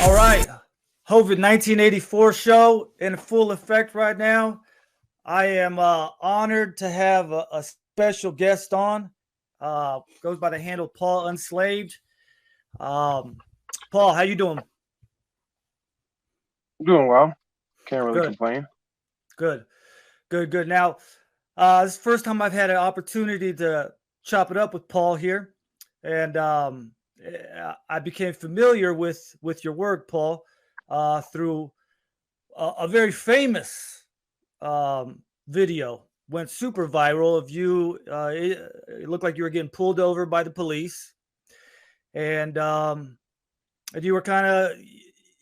All right. HOVID 1984 show in full effect right now. I am honored to have a special guest on. Goes by the handle Paul Unslaved. Paul, how you doing? Doing well. Can't really Good, complain. good, good. Now, this is the first time I've had an opportunity to chop it up with Paul here, and I became familiar with your work, Paul, through a very famous video. Went super viral of you. It looked like you were getting pulled over by the police, and you were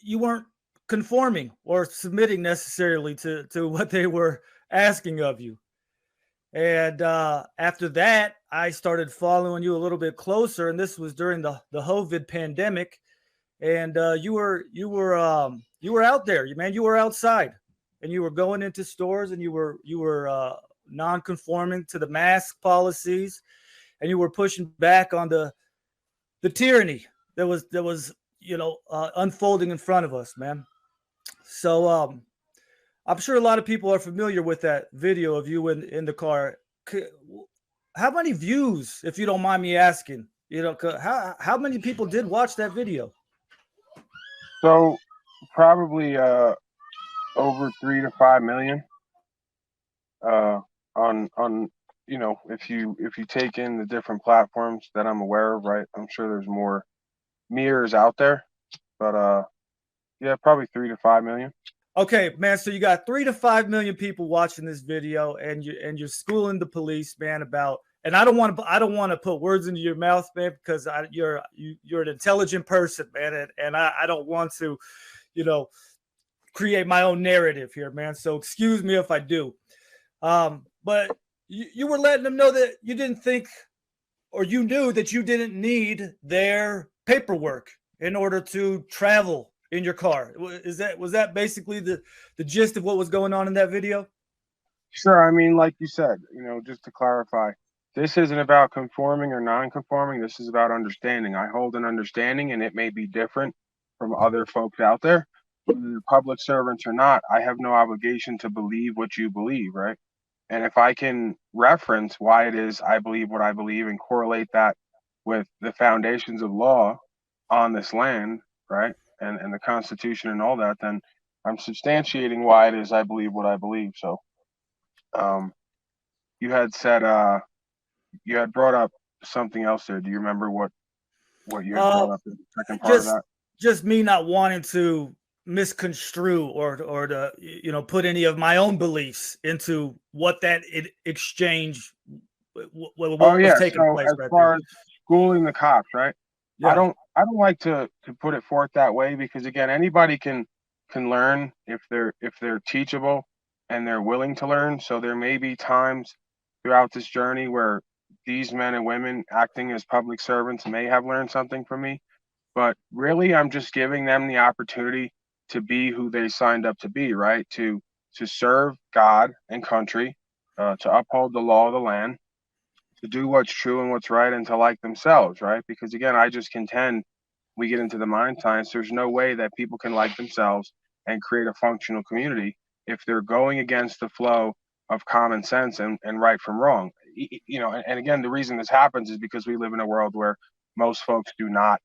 you weren't conforming or submitting necessarily to what they were asking of you. And after that, I started following you a little bit closer, and this was during the COVID pandemic. And you were out there, man. You were outside, and you were going into stores, and you were non-conforming to the mask policies, and you were pushing back on the tyranny that was unfolding in front of us, man. So I'm sure a lot of people are familiar with that video of you in the car. How many views, if you don't mind me asking? How many people did watch that video? So probably over 3 to 5 million. On if you take in the different platforms that I'm aware of, right? I'm sure there's more mirrors out there, but yeah, probably 3 to 5 million. Okay, man. So you got 3 to 5 million people watching this video, and you're schooling the police, man, about. And I don't want to put words into your mouth, man, because you're an intelligent person, man, and I don't want to, you know, create my own narrative here, man. So excuse me if I do. But you were letting them know that you didn't think, or you knew that you didn't need their paperwork in order to travel in your car. Was that basically the gist of what was going on in that video? Sure. I mean, like you said, just to clarify, this isn't about conforming or non-conforming. This is about understanding. I hold an understanding, and it may be different from other folks out there. Whether they're public servants or not, I have no obligation to believe what you believe, right? And if I can reference why it is I believe what I believe and correlate that with the foundations of law on this land, right? And the Constitution and all that, then I'm substantiating why it is I believe what I believe. So um, you had said you had brought up something else there. Do you remember what you had Uh, brought up in the second part of just that? just me not wanting to misconstrue or to put any of my own beliefs into what that exchange Oh what was yeah. taking So place as right there. far as schooling the cops, right? I Yeah. don't I don't like to put it forth that way because again, anybody can learn if they're teachable and they're willing to learn. So there may be times throughout this journey where these men and women acting as public servants may have learned something from me, but really I'm just giving them the opportunity to be who they signed up to be, right? To serve God and country, to uphold the law of the land, to do what's true and what's right, and to like themselves, right? Because again, I just contend we get into the mind science, there's no way that people can like themselves and create a functional community if they're going against the flow of common sense and right from wrong. And again, the reason this happens is because we live in a world where most folks do not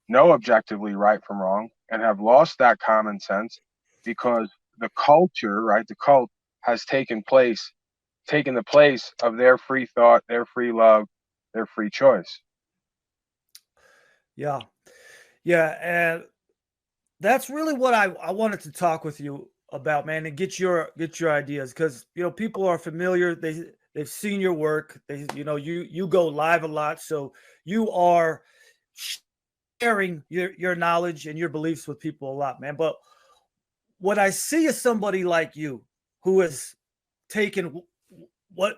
know objectively right from wrong and have lost that common sense because the culture, right, the cult has taken the place of their free thought, their free love, their free choice. Yeah. Yeah. And that's really what I wanted to talk with you about, man, and get your ideas, because people are familiar. They've seen your work. You go live a lot, so you are sharing your knowledge and your beliefs with people a lot, man. But what I see is somebody like you who has taken what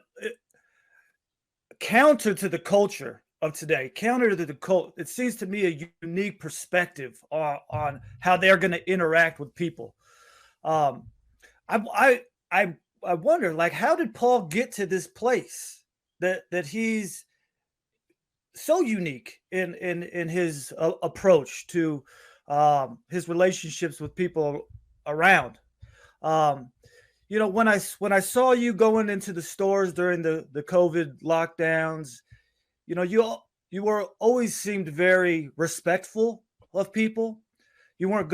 counter to the culture of today, counter to the cult. It seems to me a unique perspective on how they're going to interact with people. Um, I, I I wonder, like, how did Paul get to this place that he's so unique in his approach to his relationships with people around. Um, when I saw you going into the stores during the COVID lockdowns, you were always seemed very respectful of people. You weren't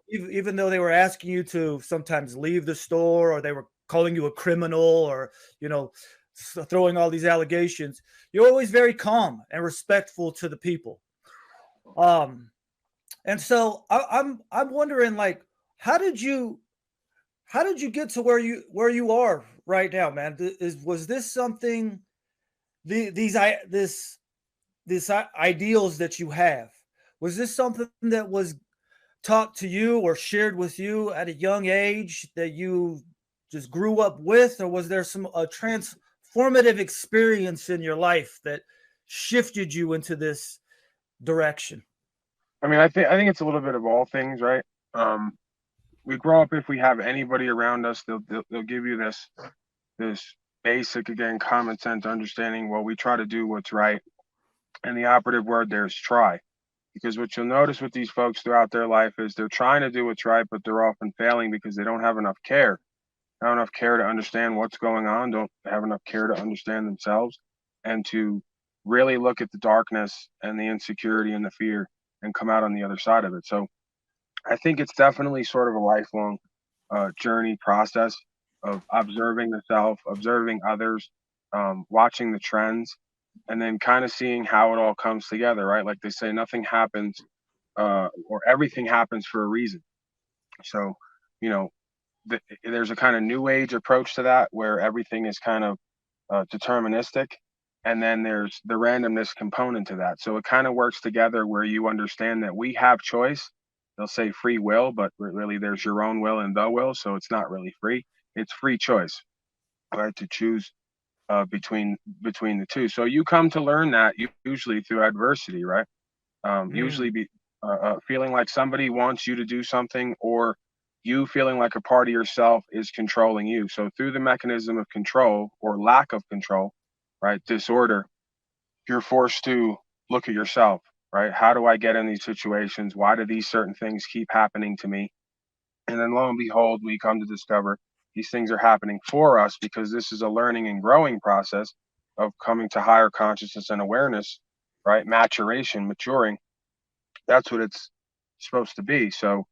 even though they were asking you to sometimes leave the store, or they were calling you a criminal, or you know throwing all these allegations. You're always very calm and respectful to the people. Um, and so I'm wondering, like, how did you how did you get to where you are right now, man? Was this something, these I this ideals that you have? Was this something that was taught to you or shared with you at a young age that you just grew up with, or was there some a transformative experience in your life that shifted you into this direction? I mean, I think it's a little bit of all things, right? Um, we grow up, if we have anybody around us, they'll give you this basic, again, common sense understanding. Well, we try to do what's right, and the operative word there is try. Because what you'll notice with these folks throughout their life is they're trying to do what's right, but they're often failing because they don't have enough care. Not enough care to understand what's going on, don't have enough care to understand themselves, and to really look at the darkness and the insecurity and the fear and come out on the other side of it. So I think it's definitely sort of a lifelong journey process of observing the self, observing others, watching the trends, and then kind of seeing how it all comes together, right? Like they say, nothing happens or everything happens for a reason. So, you know, there's a kind of new age approach to that where everything is kind of deterministic. And then there's the randomness component to that. So it kind of works together where you understand that we have choice. They'll say free will, but really there's your own will and the will. So it's not really free. It's free choice, right? To choose between the two. So you come to learn that usually through adversity, right? Mm, Usually be feeling like somebody wants you to do something, or you feeling like a part of yourself is controlling you. So through the mechanism of control or lack of control, right, disorder, you're forced to look at yourself, right? How do I get in these situations? Why do these certain things keep happening to me? And then lo and behold, we come to discover these things are happening for us because this is a learning and growing process of coming to higher consciousness and awareness, right? Maturation, maturing. That's what it's supposed to be. So,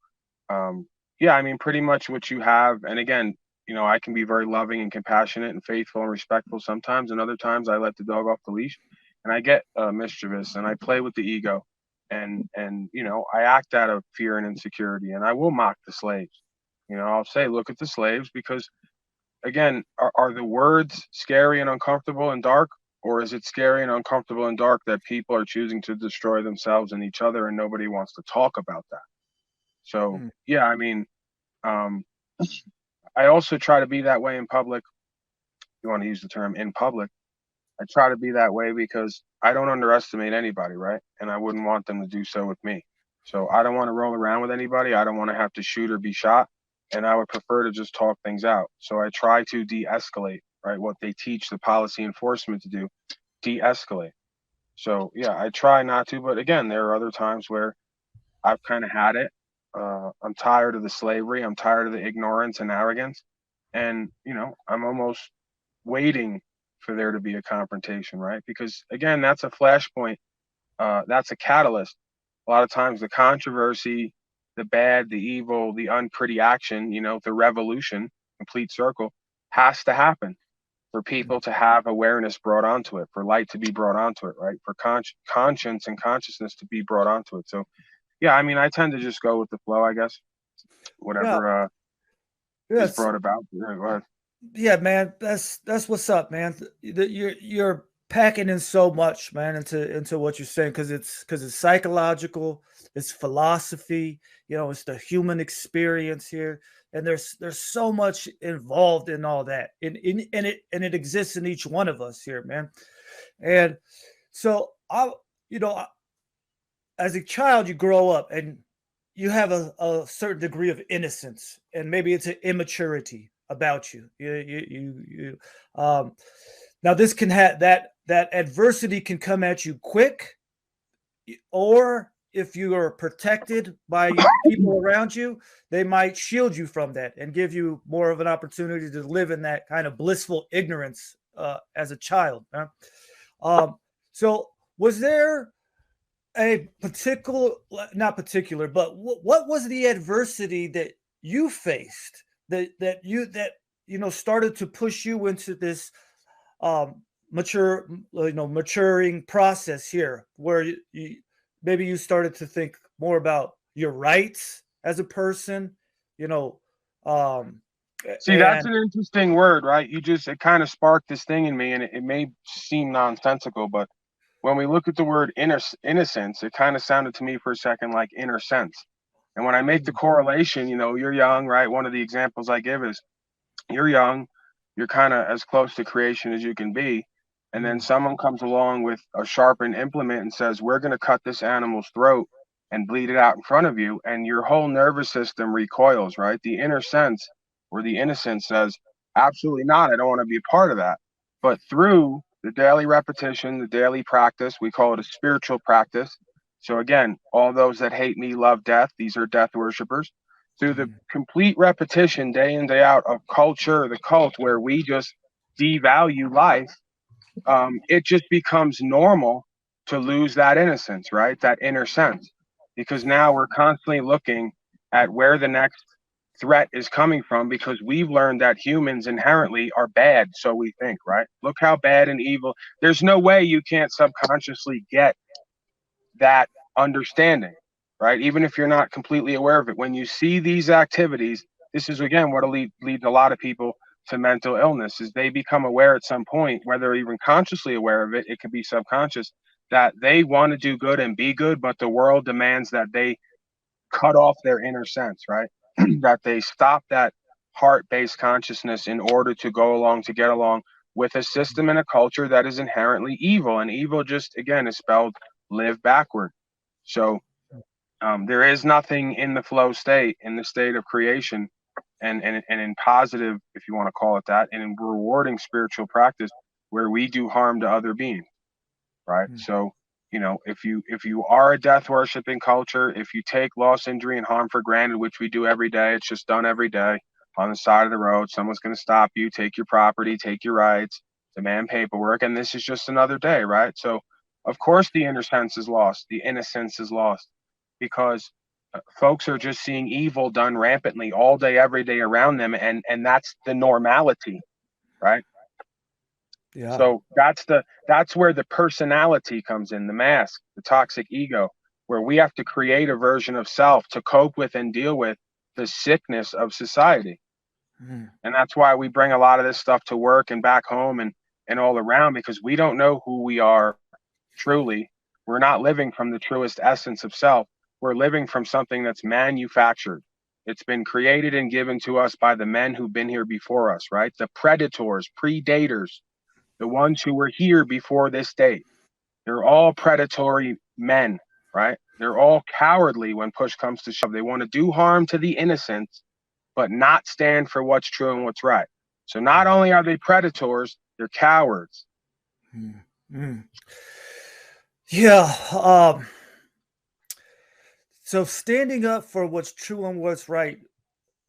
um, yeah, I mean, pretty much what you have. And again, I can be very loving and compassionate and faithful and respectful sometimes, and other times I let the dog off the leash, and I get mischievous and I play with the ego, and I act out of fear and insecurity, and I will mock the slaves. I'll say, look at the slaves, because again, are the words scary and uncomfortable and dark, or is it scary and uncomfortable and dark that people are choosing to destroy themselves and each other, and nobody wants to talk about that? So mm. yeah, I mean, um, I also try to be that way in public. You want to use the term in public. I try to be that way because I don't underestimate anybody, right? And I wouldn't want them to do so with me. So I don't want to roll around with anybody. I don't want to have to shoot or be shot. And I would prefer to just talk things out. So I try to de escalate, right? What they teach the policy enforcement to do, de escalate. So yeah, I try not to. But again, there are other times where I've kind of had it. I'm tired of the slavery. I'm tired of the ignorance and arrogance. And, I'm almost waiting for there to be a confrontation, right? Because again, that's a flashpoint. That's a catalyst. A lot of times the controversy, the bad, the evil, the unpretty action, the revolution, complete circle, has to happen for people to have awareness brought onto it, for light to be brought onto it, right? For conscience and consciousness to be brought onto it. So yeah, I mean, I tend to just go with the flow, I guess. Yeah, Whatever is yes. brought about. Yeah, go ahead. Yeah, man, that's what's up, man. You're packing in so much, man, into what you're saying, because it's psychological, it's philosophy, it's the human experience here, and there's so much involved in all that, and it exists in each one of us here, man. And so you know, as a child, you grow up and you have a certain degree of innocence, and maybe it's an immaturity about you. Now this can have that adversity can come at you quick, or if you are protected by people around you, they might shield you from that and give you more of an opportunity to live in that kind of blissful ignorance as a child. Huh? So was there a particular, not particular, but what was the adversity that you faced that you know started to push you into this maturing process here, where maybe you started to think more about your rights as a person, you know, um, See, that's and an interesting word, right? It kind of sparked this thing in me, and it may seem nonsensical, but when we look at the word innocence, it kind of sounded to me for a second like inner sense. And when I make the correlation, you're young, right? One of the examples I give is you're young, you're kind of as close to creation as you can be. And then mm, someone comes along with a sharpened implement and says, we're going to cut this animal's throat and bleed it out in front of you. And your whole nervous system recoils, right? The inner sense or the innocence says, absolutely not. I don't want to be a part of that. But through the daily repetition, the daily practice, we call it a spiritual practice. So again, all those that hate me love death. These are death worshipers. Through the mm, complete repetition day in, day out of culture, the cult, where we just devalue life, it just becomes normal to lose that innocence, right? That inner sense. Because now we're constantly looking at where the next threat is coming from because we've learned that humans inherently are bad. So we think, right? Look how bad and evil. There's no way you can't subconsciously get that understanding, right? Even if you're not completely aware of it. When you see these activities, this is again what leads a lot of people to mental illness is they become aware at some point, whether even consciously aware of it, it could be subconscious, that they want to do good and be good, but the world demands that they cut off their inner sense, right? That they stop that heart-based consciousness in order to go along, to get along with a system and a culture that is inherently evil. And evil just, again, is spelled live backward. So there is nothing in the flow state, in the state of creation, and in positive, if you want to call it that, and in rewarding spiritual practice where we do harm to other beings, right? mm, So, if you are a death worshiping culture, if you take loss, injury, and harm for granted, which we do every day, it's just done every day on the side of the road. Someone's going to stop you, take your property, take your rights, demand paperwork, and this is just another day, right? So, of course, the inner sense is lost, the innocence is lost, because folks are just seeing evil done rampantly all day, every day around them, and that's the normality, right? yeah, So that's where the personality comes in, the mask, the toxic ego, where we have to create a version of self to cope with and deal with the sickness of society. mm, And that's why we bring a lot of this stuff to work and back home and all around, because we don't know who we are truly. We're not living from the truest essence of self. We're living from something that's manufactured. It's been created and given to us by the men who've been here before us, right? The predators, predators, the ones who were here before this date. They're all predatory men, right? They're all cowardly when push comes to shove. They want to do harm to the innocent, but not stand for what's true and what's right. So not only are they predators, they're cowards. mm, mm. Yeah. So standing up for what's true and what's right,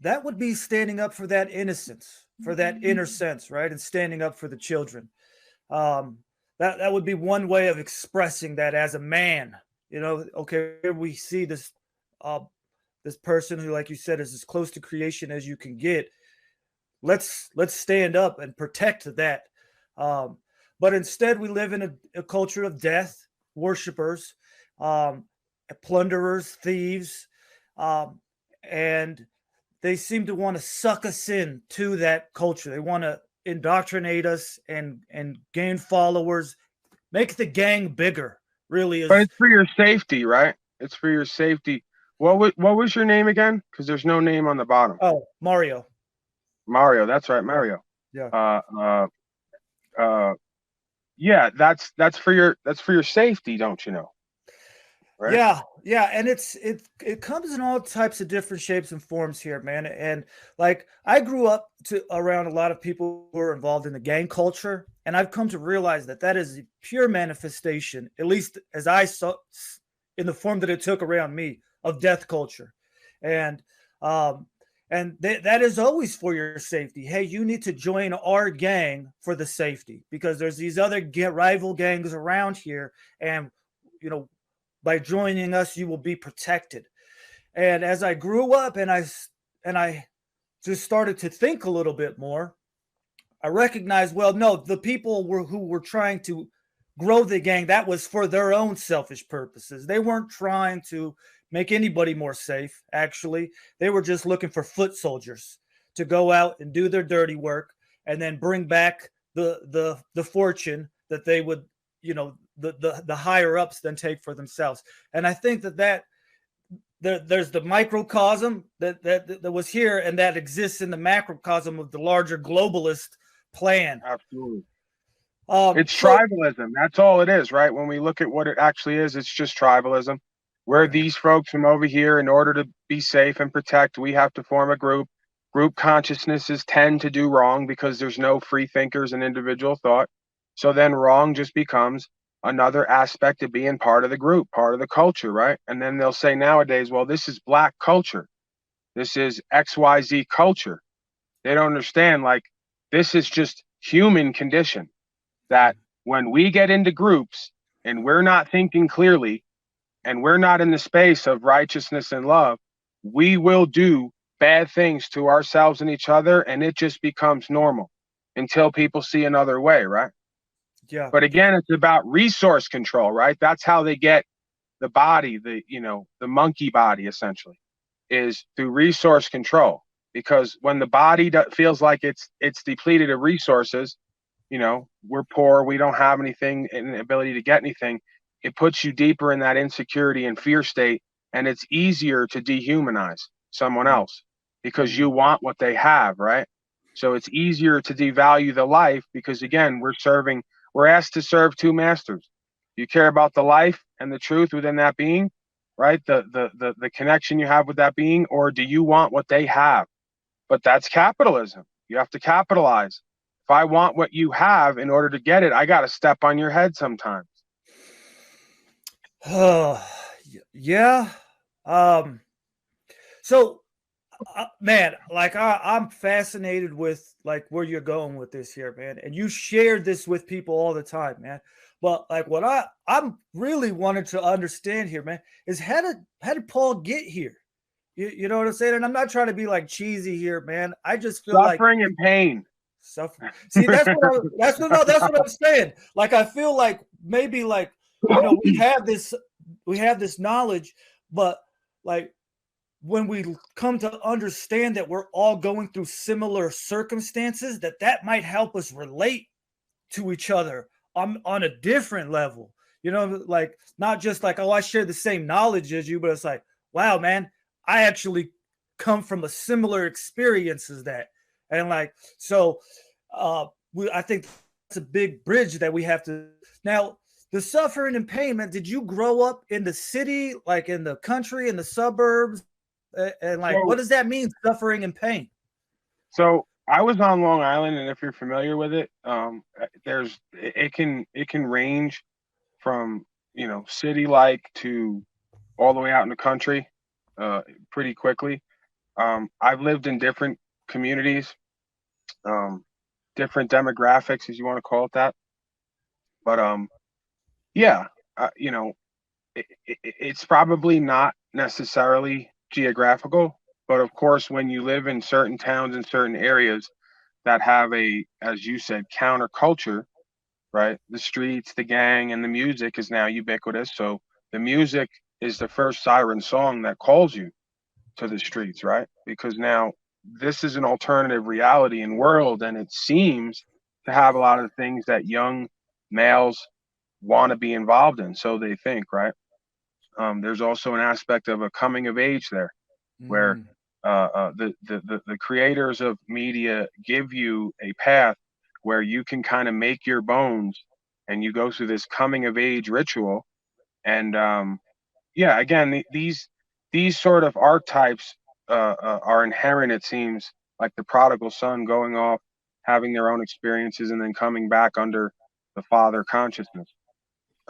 that would be standing up for that innocence, for that inner sense, right? And standing up for the children. Um, that would be one way of expressing that as a man. You know, okay, here we see uh, this person who, like you said, is as close to creation as you can get. Let's stand up and protect that. Um, but instead, we live in a culture of death, worshipers, um, plunderers, thieves, um, and they seem to want to suck us in to that culture. They want to indoctrinate us and gain followers, make the gang bigger. Really But is. it's for your safety, right? It's for your safety. What was your name again? Because there's no name on the bottom. Oh, Mario. Mario. That's right, Yeah, Mario. yeah. Uh, uh, uh, yeah. That's for your safety, don't you know? Right. Yeah, yeah, and it comes in all types of different shapes and forms here, man. And like I grew up to around a lot of people who are involved in the gang culture, and I've come to realize that that is a pure manifestation, at least as I saw in the form that it took around me of death culture, and um, that is always for your safety. Hey, you need to join our gang for the safety because there's these other rival gangs around here, and you know, by joining us, you will be protected. And as I grew up and I just started to think a little bit more, I recognized, well, no, the people who were trying to grow the gang, that was for their own selfish purposes. They weren't trying to make anybody more safe, actually. They were just looking for foot soldiers to go out and do their dirty work and then bring back the fortune that they would, the higher ups then take for themselves. And I think that there's the microcosm that was here and that exists in the macrocosm of the larger globalist plan. Absolutely. It's tribalism. That's all it is, right? When we look at what it actually is, it's just tribalism. We're these folks from over here. In order to be safe and protect, we have to form a group. Group consciousnesses tend to do wrong because there's no free thinkers and individual thought. So then wrong just becomes another aspect of being part of the group, part of the culture, right? And then they'll say nowadays, well, this is black culture. This is XYZ culture. They don't understand, like, this is just human condition, that when we get into groups and we're not thinking clearly and we're not in the space of righteousness and love, we will do bad things to ourselves and each other, and it just becomes normal until people see another way, right? Yeah. But again, it's about resource control, right? That's how they get the body, the monkey body, essentially, is through resource control. Because when the body feels like it's depleted of resources, we're poor, we don't have anything, an ability to get anything, it puts you deeper in that insecurity and fear state, and it's easier to dehumanize someone else because you want what they have, right? So it's easier to devalue the life because, again, we're asked to serve two masters. You care about the life and the truth within that being, right? The connection you have with that being, or do you want what they have? But that's capitalism. You have to capitalize. If I want what you have, in order to get it, I got to step on your head sometimes. Yeah. So, man, like I'm fascinated with like where you're going with this here, man. And you shared this with people all the time, man. But like what I'm really wanting to understand here, man, is how did Paul get here? You know what I'm saying? And I'm not trying to be like cheesy here, man. I just feel suffering and pain. Suffering. See, that's what I'm saying. Like I feel like maybe like we have this knowledge, but like when we come to understand that we're all going through similar circumstances, that might help us relate to each other on a different level. Like not just like, oh, I share the same knowledge as you, but it's like, wow, man, I actually come from a similar experience as that. And like, so I think that's a big bridge that we have to now. The suffering and pain, man. Did you grow up in the city, like in the country, in the suburbs? And like, what does that mean, suffering and pain? So I was on Long Island, and if you're familiar with it, it can range from city like to all the way out in the country, pretty quickly. I've lived in different communities, different demographics, as you want to call it that. But yeah, it's probably not necessarily geographical, but of course, when you live in certain towns and certain areas that have as you said, counterculture, right? The streets, the gang, and the music is now ubiquitous. So the music is the first siren song that calls you to the streets, right? Because now this is an alternative reality and world, and it seems to have a lot of things that young males want to be involved in. So they think, right? There's also an aspect of a coming of age there, where the creators of media give you a path where you can kind of make your bones, and you go through this coming of age ritual. And yeah, again, these sort of archetypes are inherent. It seems like the prodigal son going off, having their own experiences, and then coming back under the father consciousness.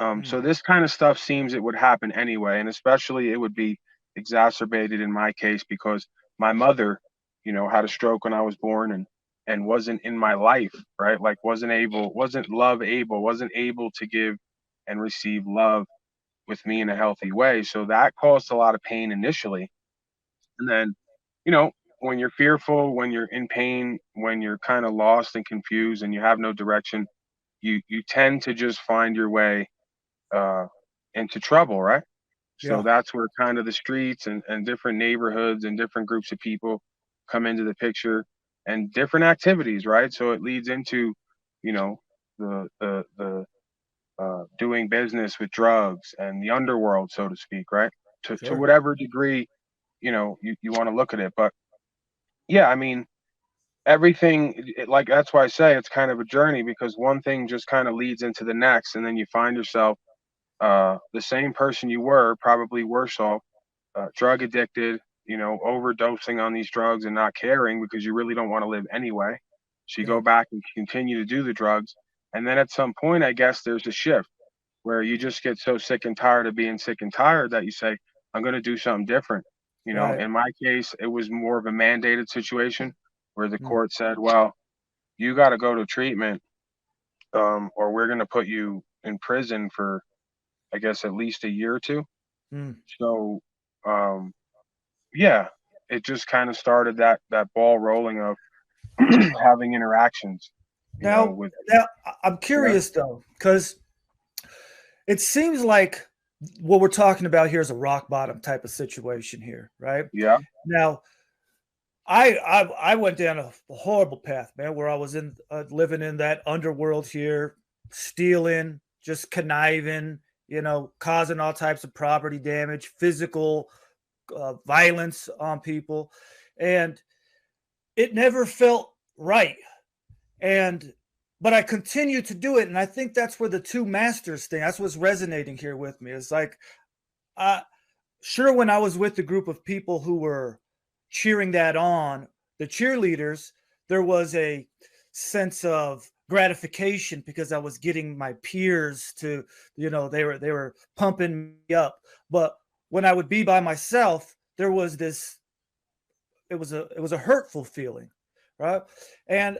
Mm. So this kind of stuff seems it would happen anyway, and especially it would be exacerbated in my case because my mother, had a stroke when I was born and wasn't in my life, right? Like wasn't able to give and receive love with me in a healthy way. So that caused a lot of pain initially. And then, you know, when you're fearful, when you're in pain, when you're kind of lost and confused and you have no direction, you tend to just find your way uh, into trouble, right? So Yeah. that's where kind of the streets and different neighborhoods and different groups of people come into the picture and different activities, right? So it leads into, you know, the doing business with drugs and the underworld, so to speak, right? To Sure. whatever degree, you want to look at it. But yeah, I mean, everything, like, that's why I say it's kind of a journey because one thing just kind of leads into the next. And then you find yourself the same person you were, probably worse off, drug addicted, overdosing on these drugs and not caring because you really don't want to live anyway. So you Yeah. go back and continue to do the drugs. And then at some point, I guess there's a shift where you just get so sick and tired of being sick and tired that you say, I'm going to do something different. Right. In my case, it was more of a mandated situation where the Mm. court said, well, you got to go to treatment, or we're going to put you in prison for, I guess, at least a year or two. Mm. So, um, yeah, it just kind of started that ball rolling of having interactions, Now, with. I'm Yeah, curious though, because it seems like what we're talking about here is a rock bottom type of situation here, right? yeah, Now, I went down a horrible path, man, where I was in living in that underworld here, stealing, just conniving, causing all types of property damage, physical violence on people, and it never felt right. And but I continue to do it, and I think that's where the two masters thing. That's what's resonating here with me. It's like, uh, sure, when I was with the group of people who were cheering that on, the cheerleaders, there was a sense of gratification because I was getting my peers to, they were pumping me up. But when I would be by myself, there was this. It was a hurtful feeling, right? And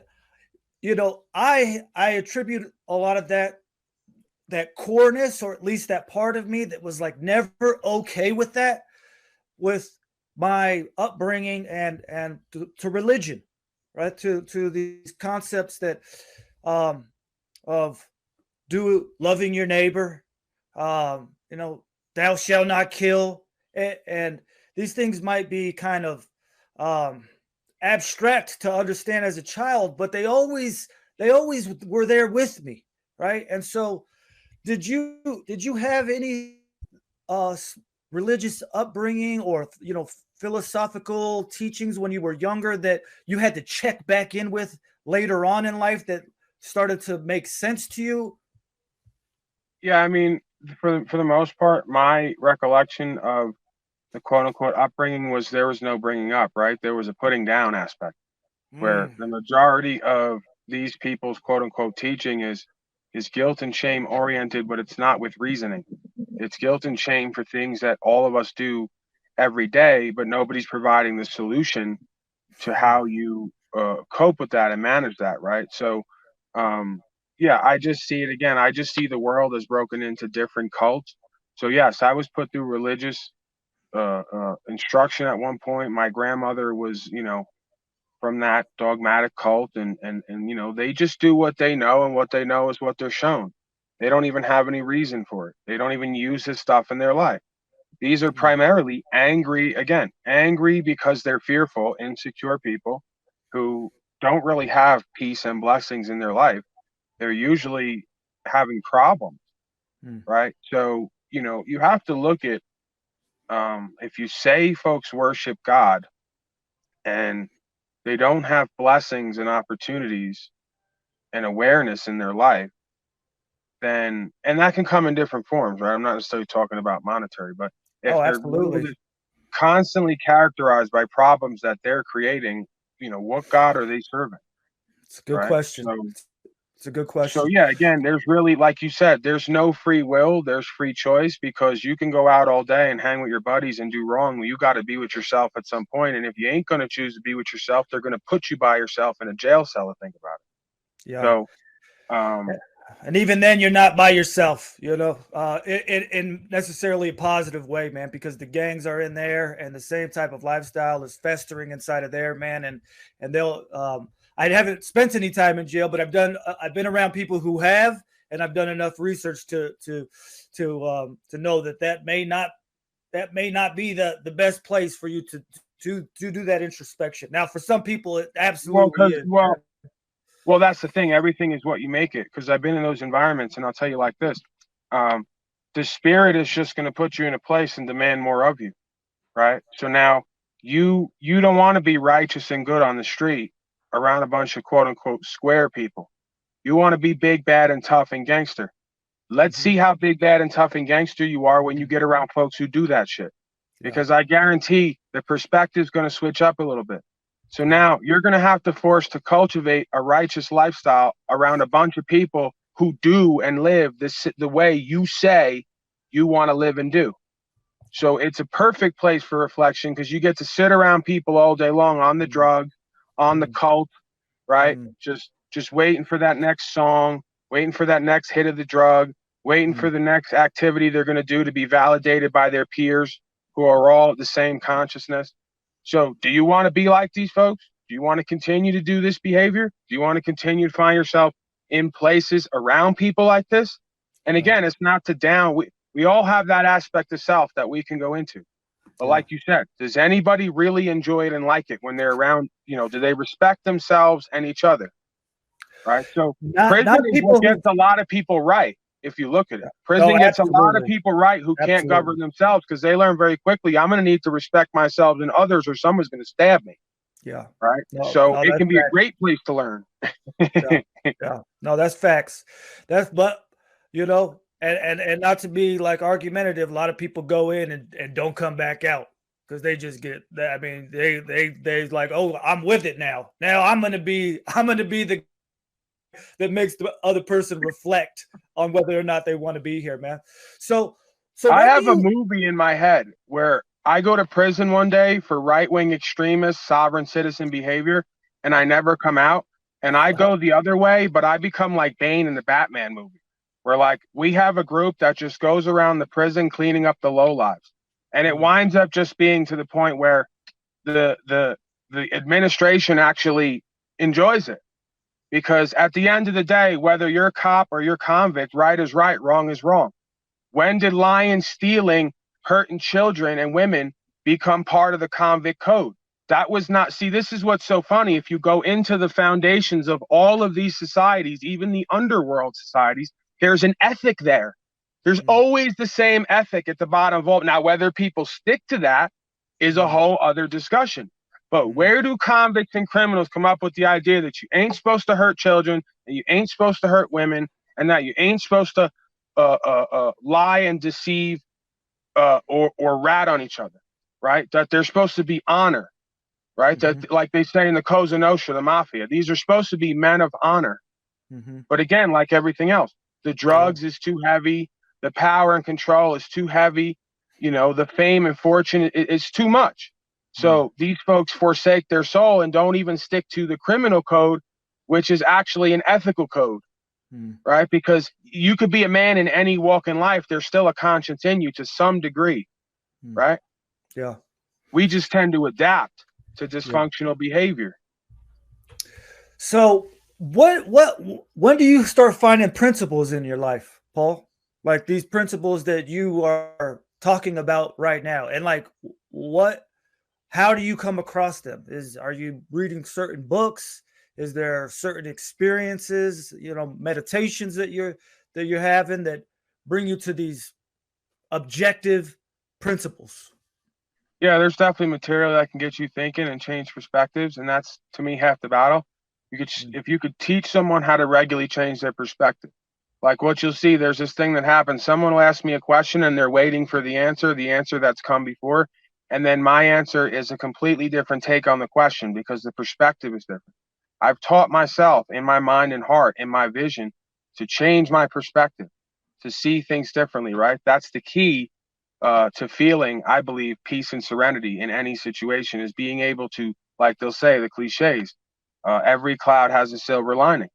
I attribute a lot of that coreness, or at least that part of me that was like never okay with that, with my upbringing and to religion, right? To these concepts that um of do loving your neighbor, thou shalt not kill, and these things might be kind of um abstract to understand as a child, but they always were there with me, right? And so did you have any uh religious upbringing, or philosophical teachings when you were younger that you had to check back in with later on in life that started to make sense to you? yeah. I mean, for the most part, my recollection of the quote unquote upbringing was there was no bringing up, right? There was a putting down aspect where Mm, the majority of these people's quote unquote teaching is guilt and shame oriented, but it's not with reasoning. It's guilt and shame for things that all of us do every day, but nobody's providing the solution to mm, how you cope with that and manage that, right? So, um, yeah, I just see it again. I just see the world as broken into different cults. So, yes, I was put through religious instruction at one point. My grandmother was, from that dogmatic cult, and they just do what they know, and what they know is what they're shown. They don't even have any reason for it. They don't even use this stuff in their life. These are mm, primarily angry, again, angry because they're fearful, insecure people who don't really have peace and blessings in their life. They're usually having problems, mm, right? So, you have to look at, if you say folks worship God and they don't have blessings and opportunities and awareness in their life, then, and that can come in different forms, right? I'm not necessarily talking about monetary, but if oh, their world absolutely. is constantly characterized by problems that they're creating, what God are they serving, It's a good right? question. So, It's a good So question. yeah, again, there's really, like you said, there's no free will, there's free choice, because you can go out all day and hang with your buddies and do wrong. Well, you got to be with yourself at some point, and if you ain't going to choose to be with yourself, they're going to put you by yourself in a jail cell to think about it. Yeah. So And even then, you're not by yourself, in necessarily a positive way, man, because the gangs are in there, and the same type of lifestyle is festering inside of there, man. And they'll. I haven't spent any time in jail, but I've been around people who have, and I've done enough research to know that may not be the best place for you to do that introspection. Now, for some people, it well, absolutely because is. well, that's the thing. Everything is what you make it. Because I've been in those environments, and I'll tell you like this: the spirit is just going to put you in a place and demand more of you, right? So now you don't want to be righteous and good on the street around a bunch of quote unquote square people. You want to be big, bad, and tough and gangster. Let's Mhm. see how big, bad, and tough and gangster you are when you get around folks who do that shit. Yeah. Because I guarantee the perspective's going to switch up a little bit. So now you're going to have to force to cultivate a righteous lifestyle around a bunch of people who do and live the way you say you want to live and do. So it's a perfect place for reflection, because you get to sit around people all day long on the drug, on the Mm. cult, right? Mm. Just waiting for that next song, waiting for that next hit of the drug, waiting Mm. for the next activity they're going to do to be validated by their peers who are all the same consciousness. So, do you want to be like these folks? Do you want to continue to do this behavior? Do you want to continue to find yourself in places around people like this? And Right. again, it's not to down. We all have that aspect of self that we can go into. But Yeah. like you said, does anybody really enjoy it and like it when they're around? Do they respect themselves and each other? Right. So prison Not is what people gets who. a lot of people right. If you look at it, Oh, prison gets a lot of absolutely, people right who can't absolutely. govern themselves, because they learn very quickly, I'm going to need to respect myself and others, or someone's going to stab me. Yeah. Right. No, So no, it that's can be a facts. great place to learn. Yeah, yeah. No, that's facts. But and not to be like argumentative, a lot of people go in and don't come back out because they just get that. I mean, they like, oh, I'm with it now. Now I'm gonna be the that makes the other person reflect on whether or not they want to be here, man. So I when do have a you movie in my head where I go to prison one day for right wing extremist sovereign citizen behavior, and I never come out. And I uh-huh. go the other way, but I become like Bane in the Batman movie, where like we have a group that just goes around the prison cleaning up the lowlives. And it Mm, winds up just being to the point where the administration actually enjoys it. Because at the end of the day, whether you're a cop or you're convict, right is right, wrong is wrong. When did lying, stealing, hurting children and women become part of the convict code? That was not, see, this is what's so funny. If you go into the foundations of all of these societies, even the underworld societies, there's an ethic there. There's mm, always the same ethic at the bottom of all. Now, whether people stick to that is a mm, whole other discussion. But mm, where do convicts and criminals come up with the idea that you ain't supposed to hurt children, and you ain't supposed to hurt women, and that you ain't supposed to lie and deceive or rat on each other, right? That there's supposed to be honor, right? mhm, That, like they say in the Cosa Nostra, the mafia, these are supposed to be men of honor. mhm. But again, like everything else, the Yeah. drugs is too heavy, the power and control is too heavy, the fame and fortune is too much. Mm, So these folks forsake their soul and don't even stick to the criminal code, which is actually an ethical code, mm, right? Because you could be a man in any walk in life, there's still a conscience in you to some degree, mm. right? Yeah. We just tend to adapt to Yeah. dysfunctional behavior. So what when do you start finding principles in your life, Paul? Like these principles that you are talking about right now. And like what how do you come across them? Are you reading certain books? Is there certain experiences, meditations that you're having that bring you to these objective principles? Yeah, there's definitely material that can get you thinking and change perspectives, and that's to me half the battle. Mm, If you could teach someone how to regularly change their perspective, like what you'll see, there's this thing that happens. Someone will ask me a question and they're waiting for the answer that's come before, and then my answer is a completely different take on the question because the perspective is different. I've taught myself in my mind and heart, in my vision, to change my perspective, to see things differently, right? That's the key to feeling, I believe, peace and serenity in any situation, is being able to, like they'll say, the cliches, every cloud has a silver lining.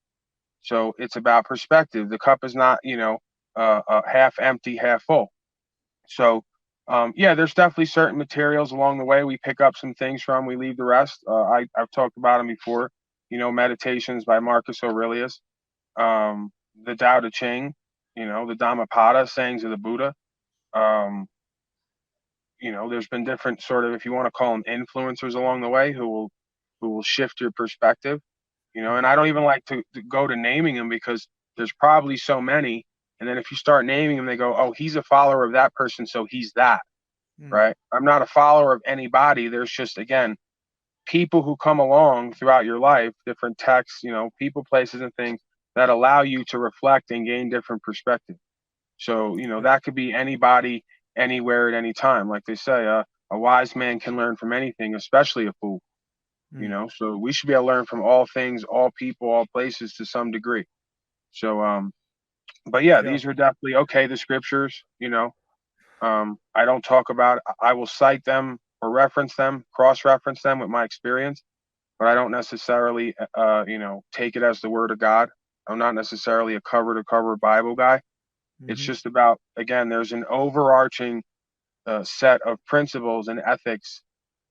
So it's about perspective. The cup is not, half empty, half full. So, yeah, there's definitely certain materials along the way we pick up some things from, we leave the rest. I've talked about them before, Meditations by Marcus Aurelius, the Tao Te Ching, the Dhammapada, sayings of the Buddha. Um, there's been different sort of, if you want to call them influencers along the way, who will shift your perspective. And I don't even like to go to naming them, because there's probably so many. And then if you start naming them, they go, oh, he's a follower of that person, so he's that, right? I'm not a follower of anybody. There's just, again, people who come along throughout your life, different texts, people, places, and things that allow you to reflect and gain different perspective. So, that could be anybody, anywhere, at any time. Like they say, a wise man can learn from anything, especially a fool. So we should be able to learn from all things, all people, all places to some degree. So, but yeah, Yeah. these are definitely okay. The scriptures, I don't talk about, I will cite them or reference them, cross-reference them with my experience, but I don't necessarily, take it as the word of God. I'm not necessarily a cover-to-cover Bible guy. It's just about, again, there's an overarching set of principles and ethics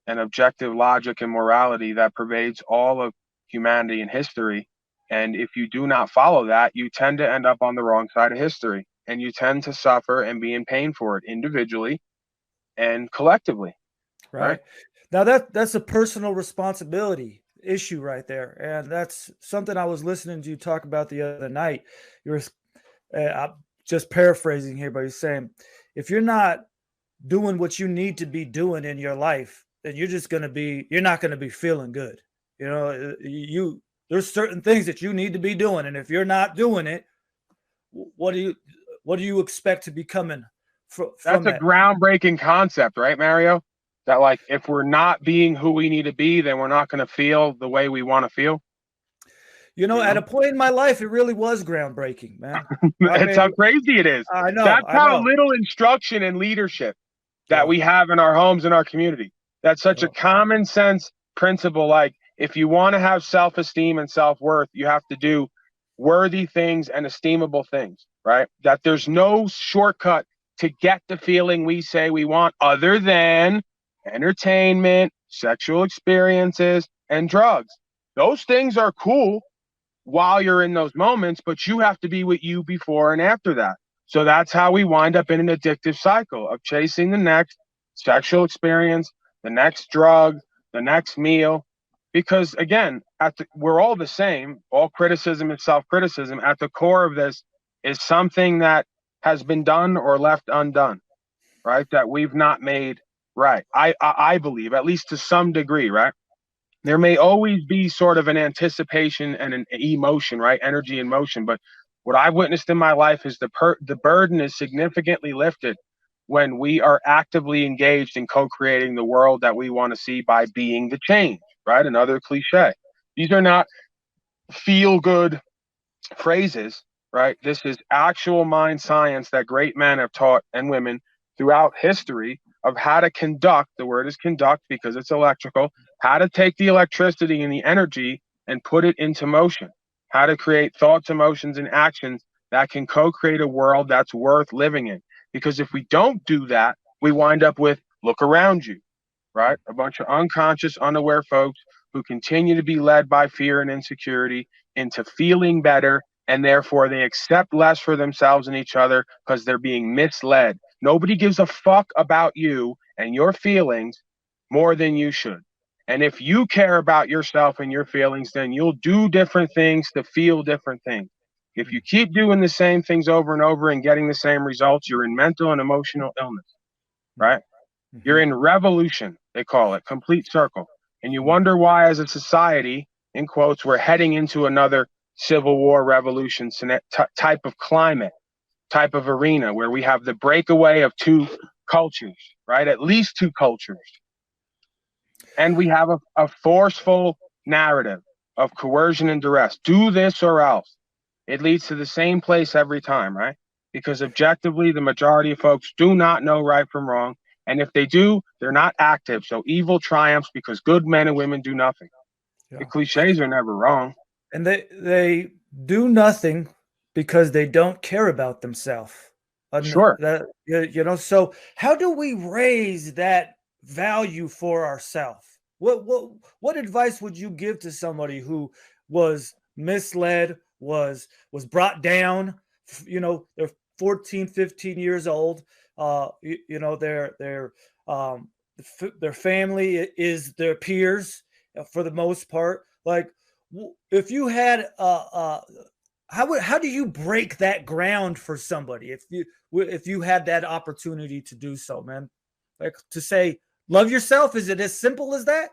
and objective logic and morality that pervades all of humanity and history. And if you do not follow that, you tend to end up on the wrong side of history, and you tend to suffer and be in pain for it, individually and collectively. Right. Right. Now that's a personal responsibility issue right there. And that's something I was listening to you talk about the other night. You were I'm just paraphrasing here, but you're saying if you're not doing what you need to be doing in your life, then you're not going to be feeling good. There's certain things that you need to be doing. And if you're not doing it, what do you expect to be coming from That's a that? groundbreaking concept, right, Mario? That, like, if we're not being who we need to be, then we're not going to feel the way we want to feel. At a point in my life, it really was groundbreaking, man. I That's how mean, crazy it is. I know, That's I how know. little instruction and leadership that Yeah. we have in our homes and our community. That's such a Oh, common sense principle. Like, if you want to have self-esteem and self-worth, you have to do worthy things and esteemable things, right? That there's no shortcut to get the feeling we say we want, other than entertainment, sexual experiences, and drugs. Those things are cool while you're in those moments, but you have to be with you before and after that. So that's how we wind up in an addictive cycle of chasing the next sexual experience, the next drug, the next meal. Because again, we're all the same. All criticism is self-criticism. At the core of this is something that has been done or left undone, right? That we've not made right. I believe, at least to some degree, right? There may always be sort of an anticipation and an emotion, right? Energy and motion. But what I've witnessed in my life is the burden is significantly lifted when we are actively engaged in co-creating the world that we want to see by being the change, right? Another cliche. These are not feel-good phrases, right? This is actual mind science that great men have taught, and women, throughout history, of how to conduct. The word is conduct because it's electrical. How to take the electricity and the energy and put it into motion. How to create thoughts, emotions, and actions that can co-create a world that's worth living in. Because if we don't do that, we wind up with, look around you, right? A bunch of unconscious, unaware folks who continue to be led by fear and insecurity into feeling better, and therefore they accept less for themselves and each other because they're being misled. Nobody gives a fuck about you and your feelings more than you should. And if you care about yourself and your feelings, then you'll do different things to feel different things. If you keep doing the same things over and over and getting the same results, you're in mental and emotional illness, right? You're in revolution, they call it, complete circle. And you wonder why, as a society, in quotes, we're heading into another civil war revolution type of climate, type of arena, where we have the breakaway of two cultures, right? At least two cultures. And we have a forceful narrative of coercion and duress. Do this or else. It leads to the same place every time, right? Because objectively, the majority of folks do not know right from wrong. And if they do, they're not active. So evil triumphs because good men and women do nothing. The Yeah. cliches are never wrong. And they do nothing because they don't care about themselves. Sure. So how do we raise that value for ourselves? What advice would you give to somebody who was misled, was brought down? They're 14, 15 years old. Their family is their peers for the most part. Like, if you had how do you break that ground for somebody if you had that opportunity to do so, man? Like, to say love yourself, is it as simple as that?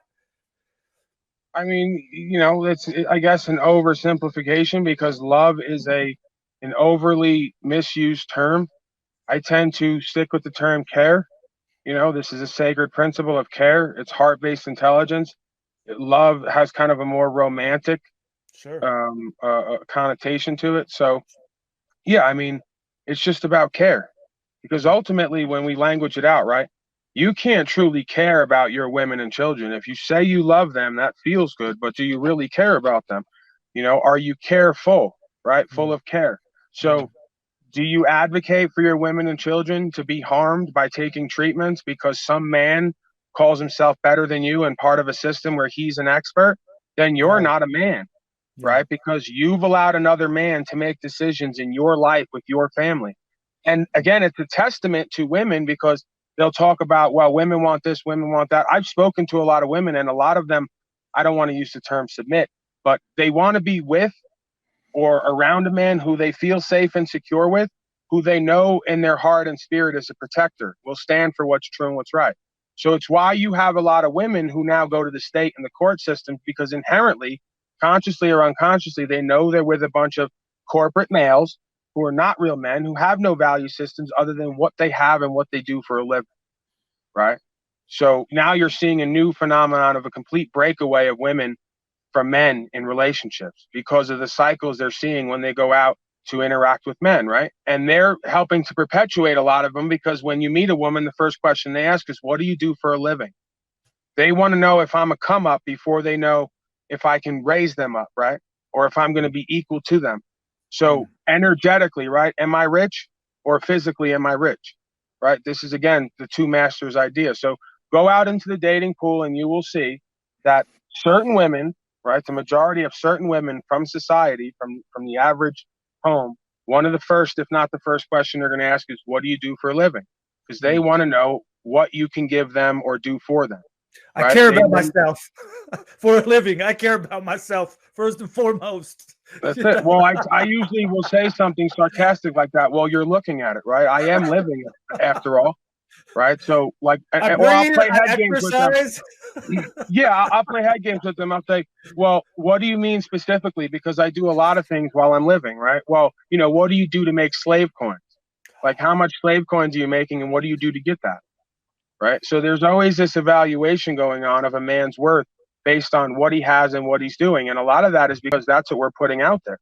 I mean, it's, I guess, an oversimplification because love is an overly misused term. I tend to stick with the term care. This is a sacred principle of care. It's heart-based intelligence. Love has kind of a more romantic Sure. connotation to it. So, yeah, I mean, it's just about care because ultimately, when we language it out, right, you can't truly care about your women and children. If you say you love them, that feels good, but do you really care about them? Are you careful, right? Full Mm, of care. mm, So, do you advocate for your women and children to be harmed by taking treatments because some man calls himself better than you and part of a system where he's an expert? Then you're no. not a man, Yeah. right? Because you've allowed another man to make decisions in your life with your family. And again, it's a testament to women because they'll talk about, well, women want this, women want that. I've spoken to a lot of women, and a lot of them, I don't want to use the term submit, but they want to be with or around a man who they feel safe and secure with, who they know in their heart and spirit is a protector, will stand for what's true and what's right. So it's why you have a lot of women who now go to the state and the court systems because inherently, consciously or unconsciously, they know they're with a bunch of corporate males who are not real men, who have no value systems other than what they have and what they do for a living, right? So now you're seeing a new phenomenon of a complete breakaway of women from men in relationships because of the cycles they're seeing when they go out to interact with men, right? And they're helping to perpetuate a lot of them because when you meet a woman, the first question they ask is, what do you do for a living? They want to know if I'm a come up before they know if I can raise them up, right? Or if I'm going to be equal to them. So Mm. energetically, right? Am I rich or physically am I rich? Right? This is again the two masters idea. So go out into the dating pool and you will see that certain women, right? The majority of certain women from society, from the average home, one of the first, if not the first question they're going to ask is, what do you do for a living? Because they Mm. want to know what you can give them or do for them. I Right? care about myself for a living. I care about myself first and foremost. That's it. Well, I usually will say something sarcastic like that. Well, you're looking at it, right? I am living it after all, right? So, like, I or I'll breathe, play I head games with them. exercise. Yeah, I'll play head games with them. I'll say, well, what do you mean specifically? Because I do a lot of things while I'm living, right? Well, what do you do to make slave coins? Like, how much slave coins are you making, and what do you do to get that? Right? So there's always this evaluation going on of a man's worth based on what he has and what he's doing. And a lot of that is because that's what we're putting out there.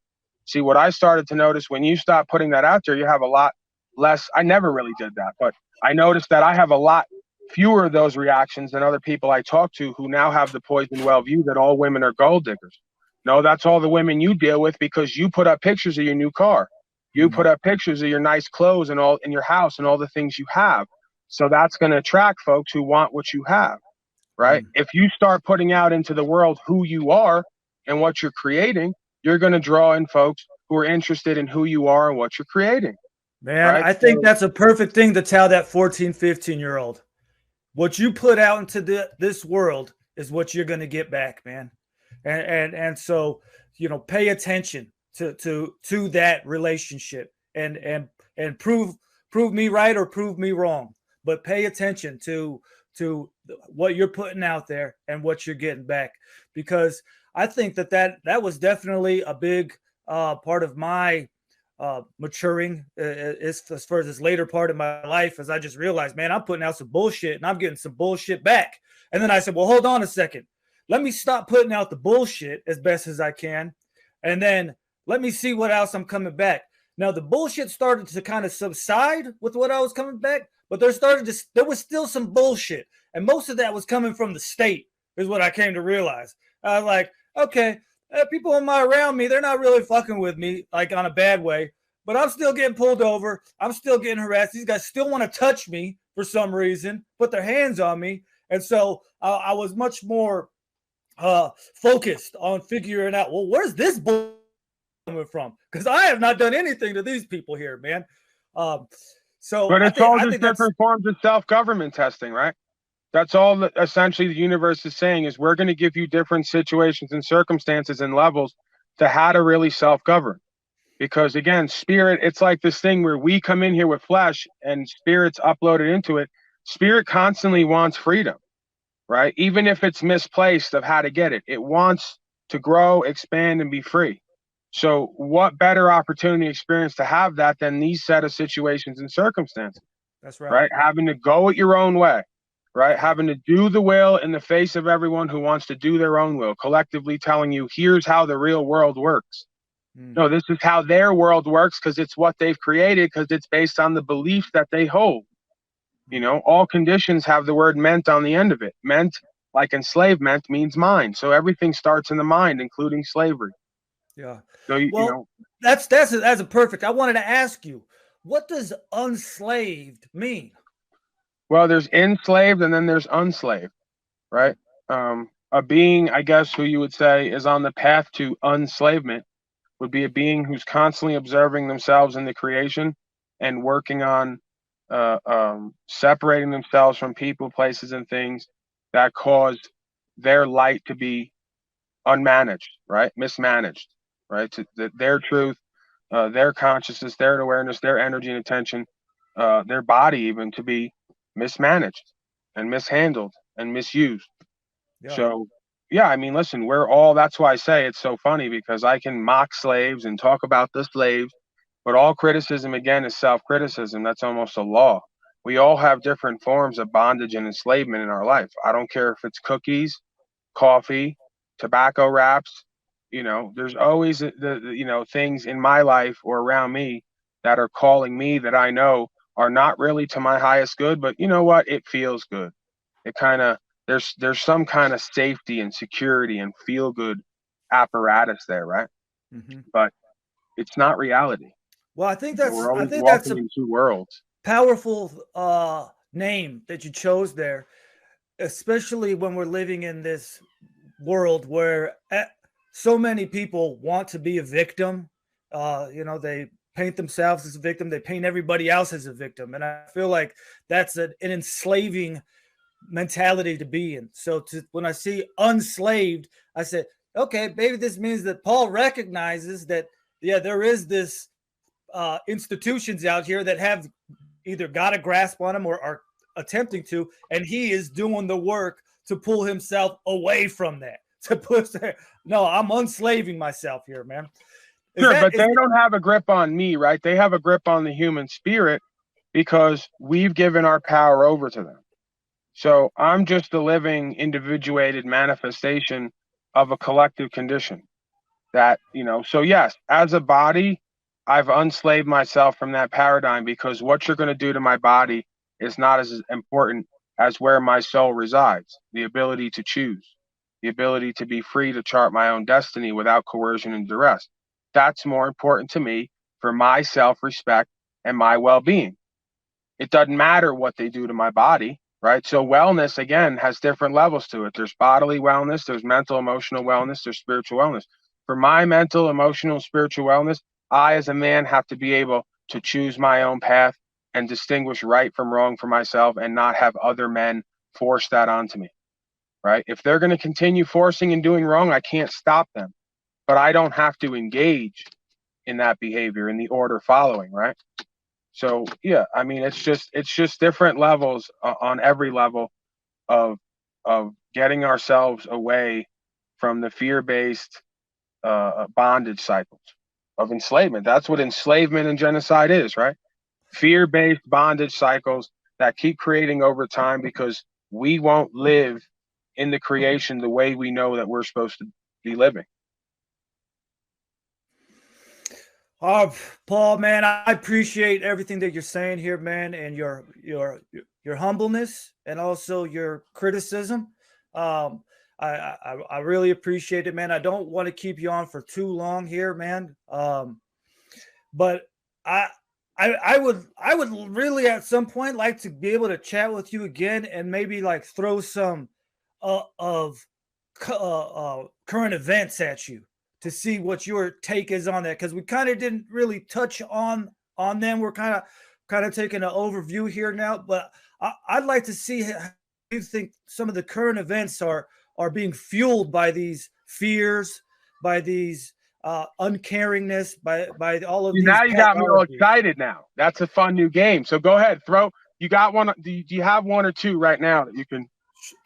See, what I started to notice when you stop putting that out there, you have a lot less. I never really did that, but I noticed that I have a lot fewer of those reactions than other people I talk to who now have the poison well view that all women are gold diggers. No, that's all the women you deal with because you put up pictures of your new car. You put Mm. up pictures of your nice clothes and all in your house and all the things you have. So that's going to attract folks who want what you have, right? Mm. If you start putting out into the world who you are and what you're creating, you're going to draw in folks who are interested in who you are and what you're creating, Man, right? I think So that's a perfect thing to tell that 14, 15-year-old. What you put out into this world is what you're going to get back, man. And so, pay attention to that relationship and prove me right or prove me wrong. But pay attention to what you're putting out there and what you're getting back, because I think that was definitely a big part of my maturing as far as this later part of my life, as I just realized, man, I'm putting out some bullshit and I'm getting some bullshit back. And then I said, well, hold on a second. let me stop putting out the bullshit as best as I can, and then let me see what else I'm coming back. Now the bullshit started to kind of subside with what I was coming back, but there was still some bullshit, and most of that was coming from the state, is what I came to realize. I was like, okay, people around me, they're not really fucking with me, like on a bad way, but I'm still getting pulled over. I'm still getting harassed. These guys still want to touch me for some reason, put their hands on me. And so I was much more focused on figuring out, well, where's this bull coming from? Because I have not done anything to these people here, man. But it's all just different forms of self-government testing, right? That's all that essentially the universe is saying, is we're going to give you different situations and circumstances and levels to how to really self-govern. Because again, spirit, it's like this thing where we come in here with flesh and spirit's uploaded into it. Spirit constantly wants freedom, right? Even if it's misplaced of how to get it. It wants to grow, expand, and be free. So what better opportunity experience to have that than these set of situations and circumstances? That's right. Right? Having to go it your own way, right? Having to do the will in the face of everyone who wants to do their own will, collectively telling you, here's how the real world works. No, this is how their world works because it's what they've created, because it's based on the belief that they hold. You know, all conditions have the word meant on the end of it. Meant, like enslavement, means mind. So everything starts in the mind, including slavery. Yeah. So, you know, that's a perfect. I wanted to ask you, what does unslaved mean? Well, there's enslaved and then there's unslaved, right? A being, I guess, who you would say is on the path to unslavement would be a being who's constantly observing themselves in the creation and working on separating themselves from people, places, and things that cause their light to be unmanaged, right? Mismanaged, right? Their truth, their consciousness, their awareness, their energy and attention, their body even to be mismanaged and mishandled and misused. Yeah. So, yeah, I mean, listen, we're all, that's why I say it's so funny, because I can mock slaves and talk about the slaves, but all criticism, again, is self-criticism. That's almost a law. We all have different forms of bondage and enslavement in our life. I don't care if it's cookies, coffee, tobacco wraps, you know, there's always you know, things in my life or around me that are calling me that I know are not really to my highest good, but you know what? It feels good. It kind of, there's some kind of safety and security and feel good apparatus there, right? But it's not reality. Well, I think We're always that's walking a in two worlds. powerful name that you chose there, especially when we're living in this world where so many people want to be a victim. You know, they paint themselves as a victim, they paint everybody else as a victim, and I feel like that's an enslaving mentality to be in. So when I see unslaved, I said, okay, maybe this means that Paul recognizes that, yeah, there is this institutions out here that have either got a grasp on them or are attempting to, and he is doing the work to pull himself away from that. To push that, no, I'm unslaving myself here, man. Sure, but they don't have a grip on me, right? They have a grip on the human spirit because we've given our power over to them. So I'm just a living, individuated manifestation of a collective condition that, you know, so yes, as a body, I've unslaved myself from that paradigm, because what you're going to do to my body is not as important as where my soul resides, the ability to choose, the ability to be free to chart my own destiny without coercion and duress. That's more important to me for my self-respect and my well-being. It doesn't matter what they do to my body, right? So wellness, again, has different levels to it. There's bodily wellness, there's mental, emotional wellness, there's spiritual wellness. For my mental, emotional, spiritual wellness, I, as a man, have to be able to choose my own path and distinguish right from wrong for myself and not have other men force that onto me, right? If they're going to continue forcing and doing wrong, I can't stop them, but I don't have to engage in that behavior in the order following, right? So yeah, I mean, it's just different levels on every level of getting ourselves away from the fear-based bondage cycles of enslavement. That's what enslavement and genocide is, right? Fear-based bondage cycles that keep creating over time because we won't live in the creation the way we know that we're supposed to be living. Oh, Paul, man, I appreciate everything that you're saying here, man, and your humbleness and also your criticism. Um, I really appreciate it, man. I don't want to keep you on for too long here, man. But I I would really at some point like to be able to chat with you again and maybe like throw some of current events at you to see what your take is on that, because we kind of didn't really touch on them. We're kind of taking an overview here now, but I'd like to see how you think some of the current events are being fueled by these fears, by these uncaringness, by all of these Now you got me all pathologies. excited. Now that's a fun new game. So go ahead, throw. You got one? Do you have one or two right now that you can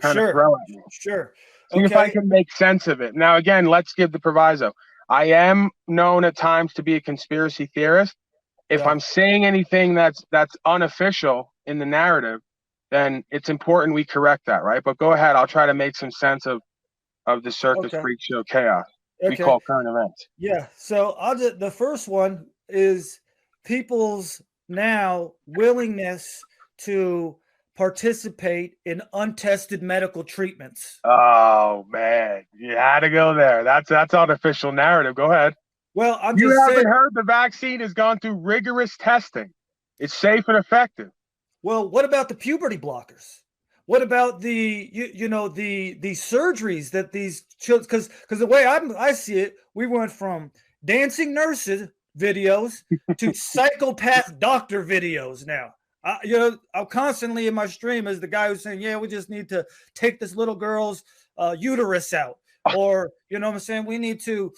kind of Sure, throw at me? sure. See if I Okay, can make sense of it. Now, again, let's give the proviso. I am known at times to be a conspiracy theorist. If yeah, I'm saying anything that's unofficial in the narrative, then it's important we correct that, right? But go ahead. I'll try to make some sense of the circus okay, freak show chaos we okay. call current events. Yeah. So the first one is people's now willingness to participate in untested medical treatments. Oh man, you had to go there. That's unofficial narrative. Go ahead. Well, I'm You just saying. haven't heard the vaccine has gone through rigorous testing. It's safe and effective. Well, what about the puberty blockers? What about the surgeries that these children? Because the way I see it, we went from dancing nurses videos to psychopath doctor videos now. I'm constantly in my stream as the guy who's saying, "Yeah, we just need to take this little girl's uterus out," or what I'm saying, we need to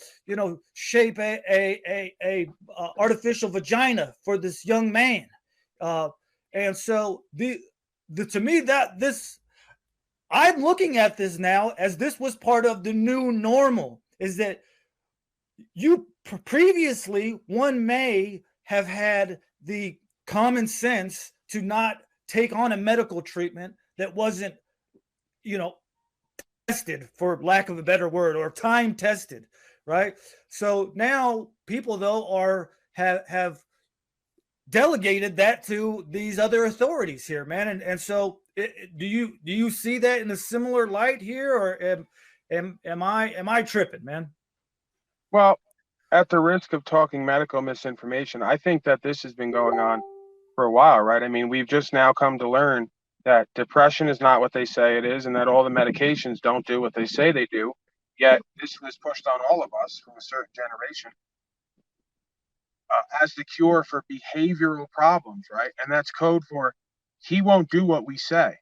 shape a artificial vagina for this young man. Uh, and so the to me that this I'm looking at this now as this was part of the new normal, is that you previously one may have had the common sense to not take on a medical treatment that wasn't, you know, tested, for lack of a better word, or time tested, right? So now people though have delegated that to these other authorities here, man. And so do you see that in a similar light here, or am I tripping, man? Well, at the risk of talking medical misinformation, I think that this has been going on for a while, right? I mean, we've just now come to learn that depression is not what they say it is, and that all the medications don't do what they say they do. Yet this was pushed on all of us from a certain generation as the cure for behavioral problems, right? And that's code for he won't do what we say.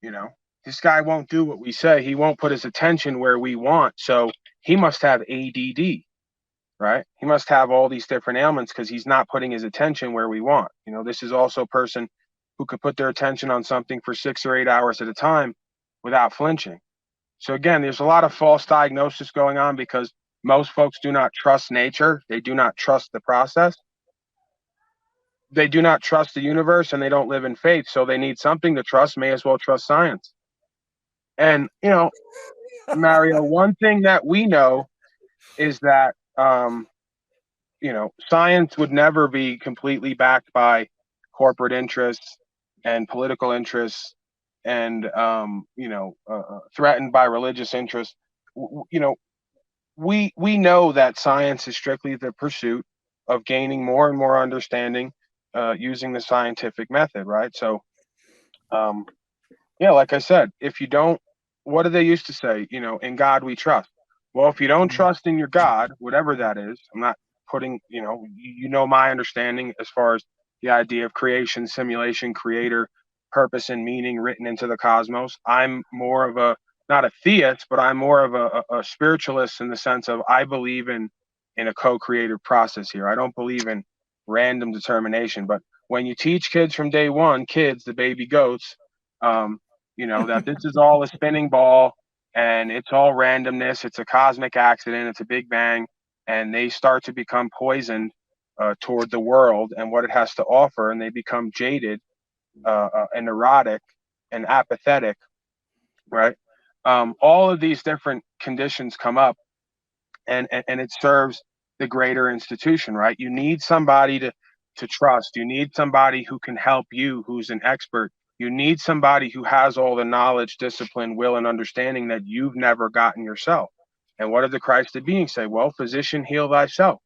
You know, this guy won't do what we say. He won't put his attention where we want. So he must have ADD, right? He must have all these different ailments because he's not putting his attention where we want. This is also a person who could put their attention on something for 6 or 8 hours at a time without flinching. So again, there's a lot of false diagnosis going on because most folks do not trust nature. They do not trust the process. They do not trust the universe, and they don't live in faith. So they need something to trust, may as well trust science. And, Mario, one thing that we know is that, science would never be completely backed by corporate interests and political interests and, threatened by religious interests. We know that science is strictly the pursuit of gaining more and more understanding using the scientific method, right? So, yeah, like I said, if you don't, what do they used to say? In God we trust. Well, if you don't trust in your God, whatever that is, I'm not putting, my understanding as far as the idea of creation, simulation, creator, purpose, and meaning written into the cosmos. I'm more of not a theist, but I'm more of a spiritualist in the sense of I believe in a co-creative process here. I don't believe in random determination. But when you teach kids from day one, the baby goats, that this is all a spinning ball and it's all randomness. It's a cosmic accident. It's a big bang. And they start to become poisoned toward the world and what it has to offer. And they become jaded and neurotic and apathetic, right? All of these different conditions come up, and it serves the greater institution, right? You need somebody to trust. You need somebody who can help you, who's an expert. You need somebody who has all the knowledge, discipline, will, and understanding that you've never gotten yourself. And what did the Christ of being say? Well, physician, heal thyself.